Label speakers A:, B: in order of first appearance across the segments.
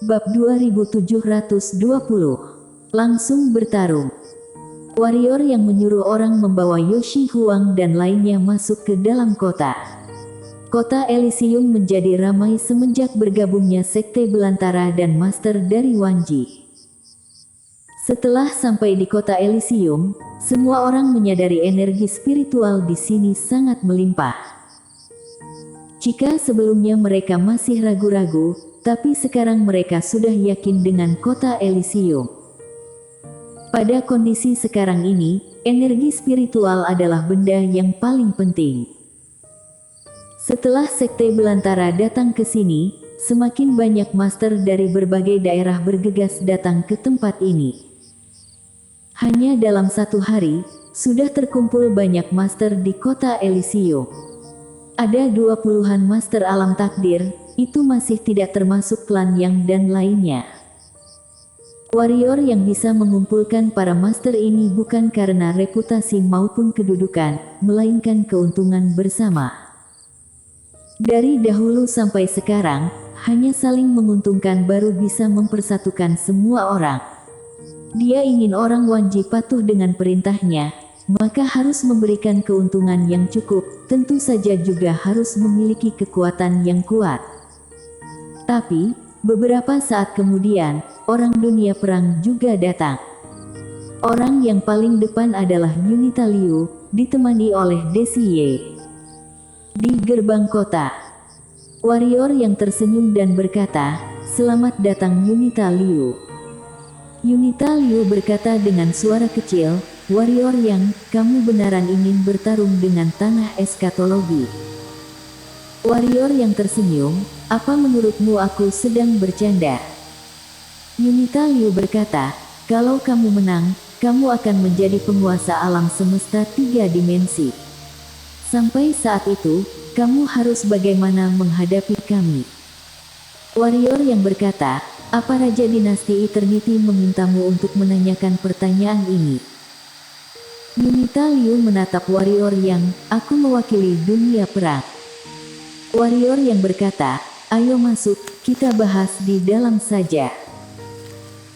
A: Bab 2720. Langsung bertarung. Warrior yang menyuruh orang membawa Yoshi Huang dan lainnya masuk ke dalam kota. Kota Elysium menjadi ramai semenjak bergabungnya Sekte Belantara dan Master dari Wanji. Setelah sampai di kota Elysium, semua orang menyadari energi spiritual di sini sangat melimpah. Jika sebelumnya mereka masih ragu-ragu, tapi sekarang mereka sudah yakin dengan kota Elysium. Pada kondisi sekarang ini, energi spiritual adalah benda yang paling penting. Setelah Sekte Belantara datang ke sini, semakin banyak master dari berbagai daerah bergegas datang ke tempat ini. Hanya dalam satu hari, sudah terkumpul banyak master di kota Elysium. Ada 20-an master alam takdir, itu masih tidak termasuk klan yang dan lainnya. Warrior yang bisa mengumpulkan para master ini bukan karena reputasi maupun kedudukan, melainkan keuntungan bersama. Dari dahulu sampai sekarang, hanya saling menguntungkan baru bisa mempersatukan semua orang. Dia ingin orang Wanji patuh dengan perintahnya, maka harus memberikan keuntungan yang cukup, tentu saja juga harus memiliki kekuatan yang kuat. Tapi, beberapa saat kemudian, orang dunia perang juga datang. Orang yang paling depan adalah Yunita Liu, ditemani oleh Desi Ye. Di gerbang kota, warrior yang tersenyum dan berkata, "Selamat datang Yunita Liu." Yunita Liu berkata dengan suara kecil, "Warrior yang, kamu benaran ingin bertarung dengan tanah eskatologi?" Warrior yang tersenyum, "Apa menurutmu aku sedang bercanda?" Yunita Liu berkata, "Kalau kamu menang, kamu akan menjadi penguasa alam semesta 3 dimensi. Sampai saat itu, kamu harus bagaimana menghadapi kami?" Warrior yang berkata, "Apa Raja Dinasti Eternity memintamu untuk menanyakan pertanyaan ini?" Yunita Liu menatap warrior yang, "Aku mewakili dunia perang." Warrior yang berkata, "Ayo masuk, kita bahas di dalam saja."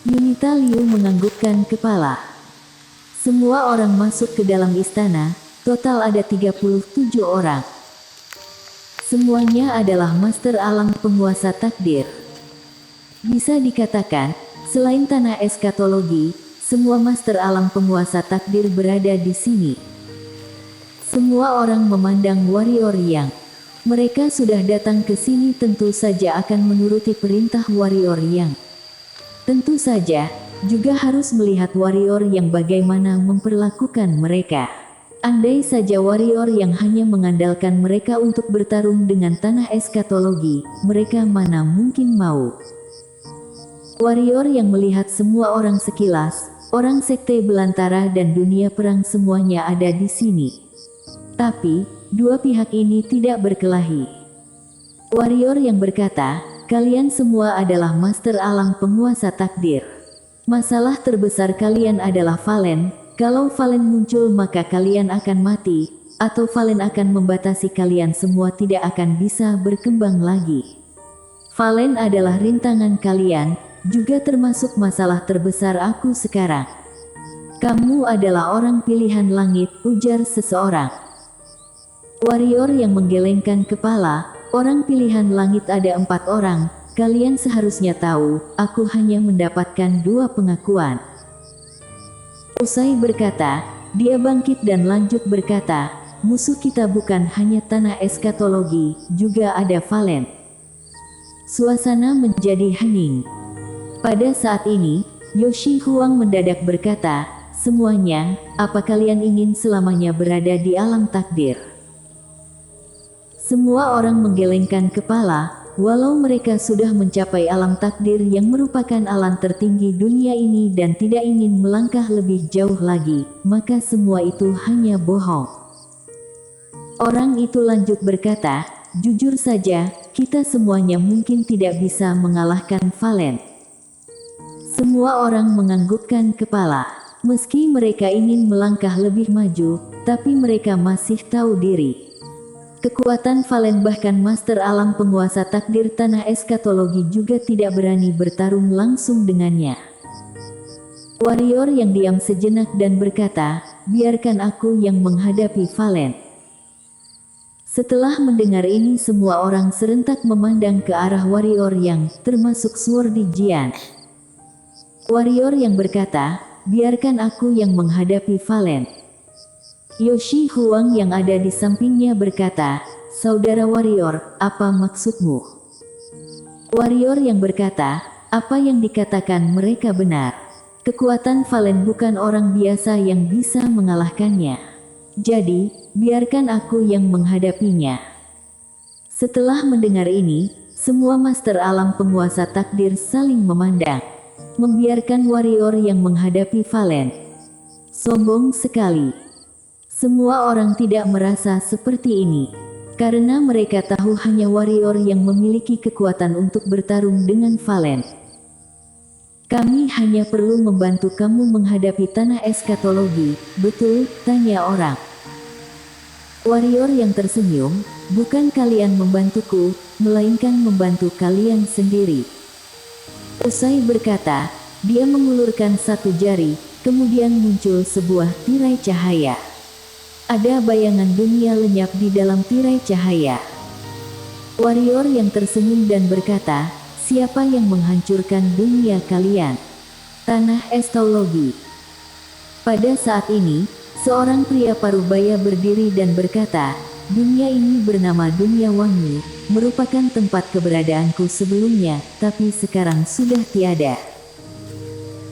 A: Yunita Liu menganggukkan kepala. Semua orang masuk ke dalam istana, total ada 37 orang. Semuanya adalah master alam penguasa takdir. Bisa dikatakan, selain tanah eskatologi, semua master alam penguasa takdir berada di sini. Semua orang memandang warrior yang mereka sudah datang ke sini tentu saja akan menuruti perintah warrior yang tentu saja juga harus melihat warrior yang bagaimana memperlakukan mereka. Andai saja warrior yang hanya mengandalkan mereka untuk bertarung dengan tanah eskatologi, mereka mana mungkin mau. Warrior yang melihat semua orang sekilas, orang sekte belantara dan dunia perang semuanya ada di sini. Tapi, dua pihak ini tidak berkelahi. Warrior yang berkata, "Kalian semua adalah master alam penguasa takdir. Masalah terbesar kalian adalah Valen, kalau Valen muncul maka kalian akan mati, atau Valen akan membatasi kalian semua tidak akan bisa berkembang lagi. Valen adalah rintangan kalian, juga termasuk masalah terbesar aku sekarang. Kamu adalah orang pilihan langit," ujar seseorang. Warrior yang menggelengkan kepala, "Orang pilihan langit ada 4 orang, kalian seharusnya tahu, aku hanya mendapatkan 2 pengakuan." Usai berkata, dia bangkit dan lanjut berkata, "Musuh kita bukan hanya tanah eskatologi, juga ada Valen." Suasana menjadi hening. Pada saat ini, Yoshi Huang mendadak berkata, "Semuanya, apa kalian ingin selamanya berada di alam takdir?" Semua orang menggelengkan kepala, walau mereka sudah mencapai alam takdir yang merupakan alam tertinggi dunia ini dan tidak ingin melangkah lebih jauh lagi, maka semua itu hanya bohong. Orang itu lanjut berkata, "Jujur saja, kita semuanya mungkin tidak bisa mengalahkan Valen." Semua orang menganggukkan kepala. Meski mereka ingin melangkah lebih maju, tapi mereka masih tahu diri. Kekuatan Valen bahkan master alam penguasa takdir tanah eskatologi juga tidak berani bertarung langsung dengannya. Warrior yang diam sejenak dan berkata, biarkan aku yang menghadapi Valen. Setelah mendengar ini semua orang serentak memandang ke arah warrior yang termasuk Swordy Jian. Warrior yang berkata, biarkan aku yang menghadapi Valen. Yoshi Huang yang ada di sampingnya berkata, saudara warrior, apa maksudmu? Warrior yang berkata, apa yang dikatakan mereka benar. Kekuatan Valen bukan orang biasa yang bisa mengalahkannya. Jadi, biarkan aku yang menghadapinya. Setelah mendengar ini, semua master alam penguasa takdir saling memandang. Membiarkan warrior yang menghadapi Valen. Sombong sekali. Semua orang tidak merasa seperti ini. Karena mereka tahu hanya warrior yang memiliki kekuatan untuk bertarung dengan Valen. Kami hanya perlu membantu kamu menghadapi tanah eskatologi, betul? Tanya orang. Warrior yang tersenyum, bukan kalian membantuku, melainkan membantu kalian sendiri. Usai berkata, dia mengulurkan satu jari, kemudian muncul sebuah tirai cahaya. Ada bayangan dunia lenyap di dalam tirai cahaya. Warrior yang tersenyum dan berkata, siapa yang menghancurkan dunia kalian? Tanah eskatologi. Pada saat ini, seorang pria parubaya berdiri dan berkata, dunia ini bernama dunia wangi, merupakan tempat keberadaanku sebelumnya, tapi sekarang sudah tiada.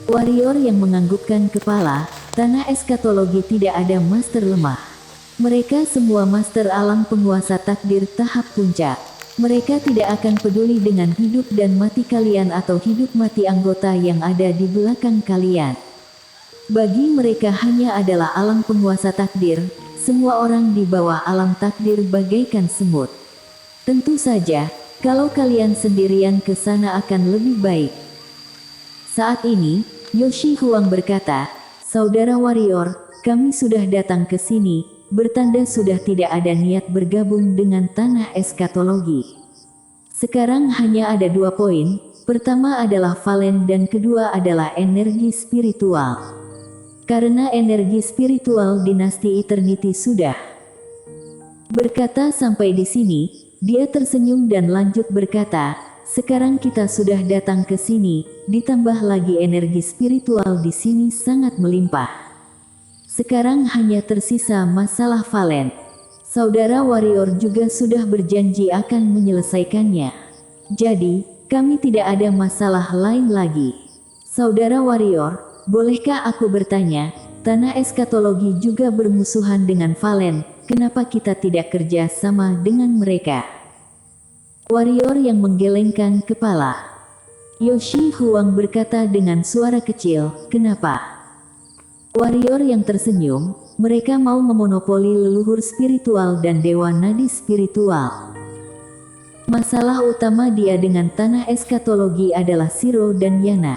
A: Warrior yang menganggukkan kepala, tanah eskatologi tidak ada master lemah. Mereka semua master alam penguasa takdir tahap puncak. Mereka tidak akan peduli dengan hidup dan mati kalian atau hidup mati anggota yang ada di belakang kalian. Bagi mereka hanya adalah alam penguasa takdir, semua orang di bawah alam takdir bagaikan semut. Tentu saja, kalau kalian sendirian ke sana akan lebih baik. Saat ini, Yoshi Huang berkata, saudara warrior, kami sudah datang ke sini, bertanda sudah tidak ada niat bergabung dengan tanah eskatologi. Sekarang hanya ada 2 poin, pertama adalah Valen dan kedua adalah energi spiritual. Karena energi spiritual dinasti Eternity sudah. Berkata sampai di sini, dia tersenyum dan lanjut berkata, sekarang kita sudah datang ke sini, ditambah lagi energi spiritual di sini sangat melimpah. Sekarang hanya tersisa masalah Valen. Saudara warrior juga sudah berjanji akan menyelesaikannya. Jadi, kami tidak ada masalah lain lagi. Saudara warrior, bolehkah aku bertanya, tanah eskatologi juga bermusuhan dengan Valen, kenapa kita tidak kerja sama dengan mereka? Warrior yang menggelengkan kepala. Yoshi Huang berkata dengan suara kecil, kenapa? Warrior yang tersenyum, mereka mau memonopoli leluhur spiritual dan dewa nadi spiritual. Masalah utama dia dengan tanah eskatologi adalah Shiro dan Yana.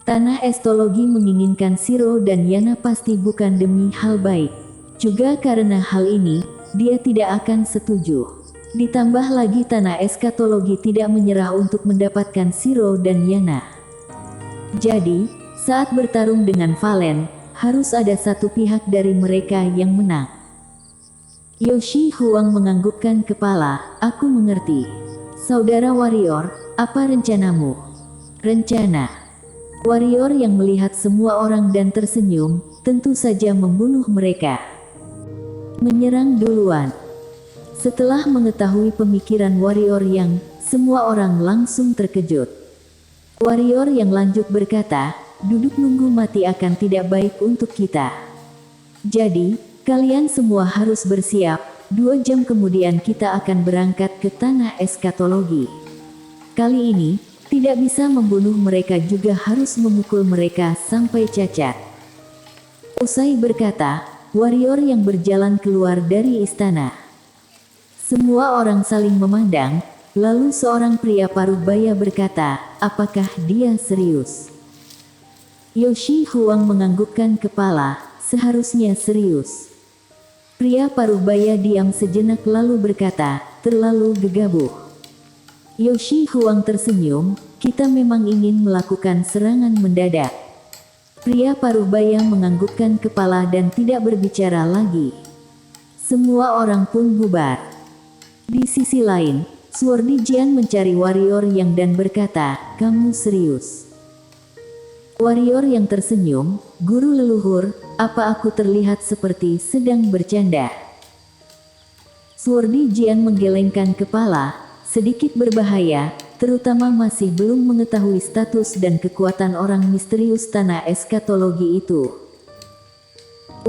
A: Tanah eskatologi menginginkan Shiro dan Yana pasti bukan demi hal baik. Juga karena hal ini, dia tidak akan setuju. Ditambah lagi tanah eskatologi tidak menyerah untuk mendapatkan Shiro dan Yana. Jadi, saat bertarung dengan Valen, harus ada satu pihak dari mereka yang menang. Yoshi Huang menganggukkan kepala, aku mengerti. Saudara warrior, apa rencanamu? Rencana. Warrior yang melihat semua orang dan tersenyum, tentu saja membunuh mereka. Menyerang duluan. Setelah mengetahui pemikiran warrior yang, semua orang langsung terkejut. Warrior yang lanjut berkata, duduk nunggu mati akan tidak baik untuk kita. Jadi, kalian semua harus bersiap, 2 jam kemudian kita akan berangkat ke tanah eskatologi. Kali ini, tidak bisa membunuh mereka juga harus memukul mereka sampai cacat. Usai berkata, warrior yang berjalan keluar dari istana. Semua orang saling memandang, lalu seorang pria parubaya berkata, apakah dia serius? Yoshi Huang menganggukkan kepala, seharusnya serius. Pria paruh baya diam sejenak lalu berkata, terlalu gegabah. Yoshi Huang tersenyum, kita memang ingin melakukan serangan mendadak. Pria paruh baya menganggukkan kepala dan tidak berbicara lagi. Semua orang pun bubar. Di sisi lain, Swordy Jian mencari warrior yang dan berkata, kamu serius? Warrior yang tersenyum, guru leluhur, apa aku terlihat seperti sedang bercanda? Swordy Jian menggelengkan kepala, sedikit berbahaya, terutama masih belum mengetahui status dan kekuatan orang misterius tanah eskatologi itu.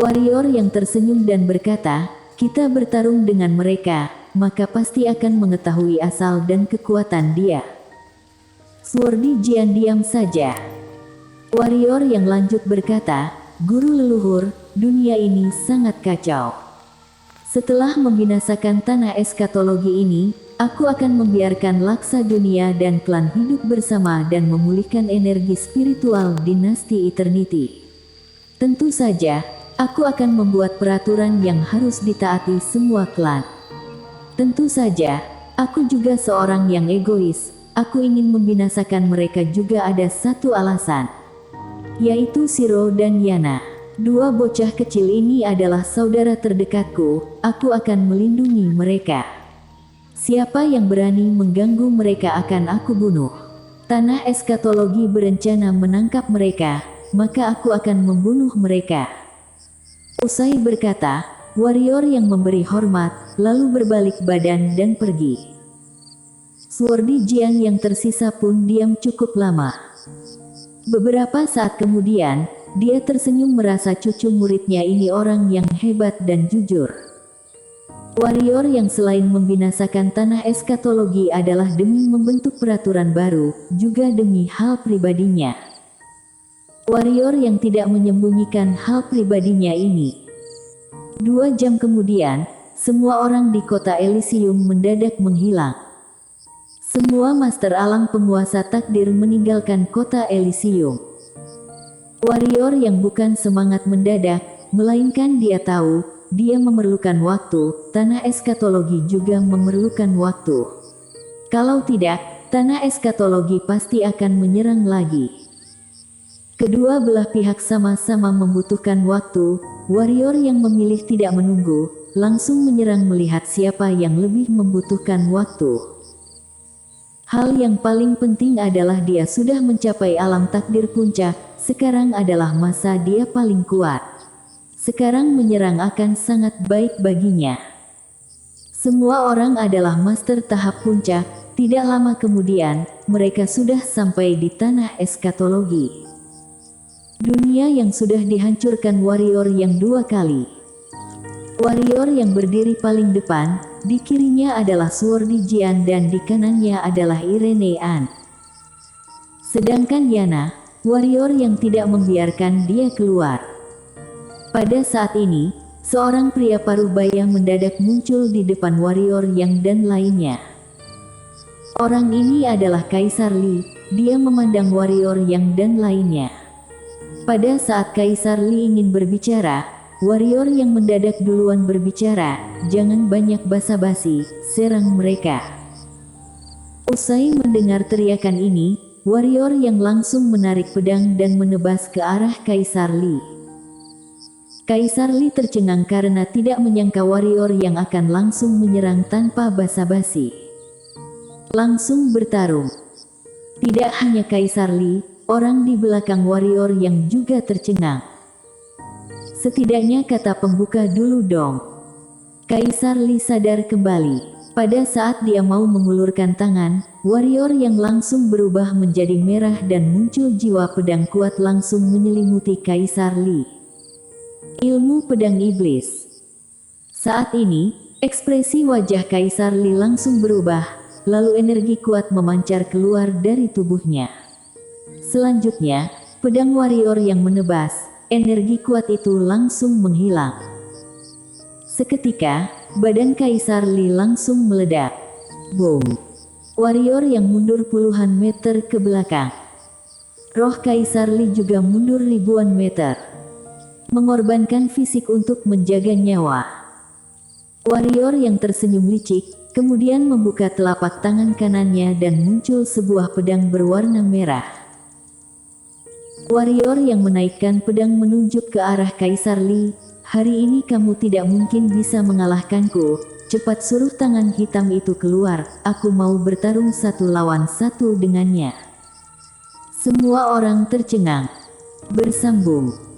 A: Warrior yang tersenyum dan berkata, kita bertarung dengan mereka, maka pasti akan mengetahui asal dan kekuatan dia. Swordy Jian diam saja. Warrior yang lanjut berkata, guru leluhur, dunia ini sangat kacau. Setelah membinasakan tanah eskatologi ini, aku akan membiarkan laksa dunia dan klan hidup bersama dan memulihkan energi spiritual dinasti Eternity. Tentu saja, aku akan membuat peraturan yang harus ditaati semua klan. Tentu saja, aku juga seorang yang egois, aku ingin membinasakan mereka juga ada satu alasan. Yaitu Shiro dan Yana. Dua bocah kecil ini adalah saudara terdekatku, aku akan melindungi mereka. Siapa yang berani mengganggu mereka akan aku bunuh. Tanah eskatologi berencana menangkap mereka, maka aku akan membunuh mereka. Usai berkata, warrior yang memberi hormat, lalu berbalik badan dan pergi. Swordy Jian yang tersisa pun diam cukup lama. Beberapa saat kemudian, dia tersenyum merasa cucu muridnya ini orang yang hebat dan jujur. Warrior yang selain membinasakan tanah eskatologi adalah demi membentuk peraturan baru, juga demi hal pribadinya. Warrior yang tidak menyembunyikan hal pribadinya ini. 2 jam kemudian, semua orang di kota Elysium mendadak menghilang. Semua master alam penguasa takdir meninggalkan kota Elysium. Warrior yang bukan semangat mendadak, melainkan dia tahu, dia memerlukan waktu, tanah eskatologi juga memerlukan waktu. Kalau tidak, tanah eskatologi pasti akan menyerang lagi. Kedua belah pihak sama-sama membutuhkan waktu, warrior yang memilih tidak menunggu, langsung menyerang melihat siapa yang lebih membutuhkan waktu. Hal yang paling penting adalah dia sudah mencapai alam takdir puncak, sekarang adalah masa dia paling kuat. Sekarang menyerang akan sangat baik baginya. Semua orang adalah master tahap puncak, tidak lama kemudian, mereka sudah sampai di tanah eskatologi. Dunia yang sudah dihancurkan warrior yang 2 kali. Warrior yang berdiri paling depan, di kirinya adalah Swordy Jian dan di kanannya adalah Irene An. Sedangkan Yana, warrior yang tidak membiarkan dia keluar. Pada saat ini, seorang pria paruh baya mendadak muncul di depan warrior yang dan lainnya. Orang ini adalah Kaisar Li, dia memandang warrior yang dan lainnya. Pada saat Kaisar Li ingin berbicara, warrior yang mendadak duluan berbicara, jangan banyak basa-basi, serang mereka. Usai mendengar teriakan ini, warrior yang langsung menarik pedang dan menebas ke arah Kaisar Li. Kaisar Li tercengang karena tidak menyangka warrior yang akan langsung menyerang tanpa basa-basi. Langsung bertarung. Tidak hanya Kaisar Li, orang di belakang warrior yang juga tercengang. Setidaknya kata pembuka dulu dong. Kaisar Li sadar kembali. Pada saat dia mau mengulurkan tangan, warrior yang langsung berubah menjadi merah dan muncul jiwa pedang kuat langsung menyelimuti Kaisar Li. Ilmu pedang iblis. Saat ini, ekspresi wajah Kaisar Li langsung berubah, lalu energi kuat memancar keluar dari tubuhnya. Selanjutnya, pedang warrior yang menebas, energi kuat itu langsung menghilang. Seketika, badan Kaisar Li langsung meledak. Boom! Warrior yang mundur puluhan meter ke belakang. Roh Kaisar Li juga mundur ribuan meter. Mengorbankan fisik untuk menjaga nyawa. Warrior yang tersenyum licik, kemudian membuka telapak tangan kanannya dan muncul sebuah pedang berwarna merah. Warrior yang menaikkan pedang menunjuk ke arah Kaisar Li. Hari ini kamu tidak mungkin bisa mengalahkanku. Cepat suruh tangan hitam itu keluar, aku mau bertarung 1 lawan 1 dengannya. Semua orang tercengang. Bersambung.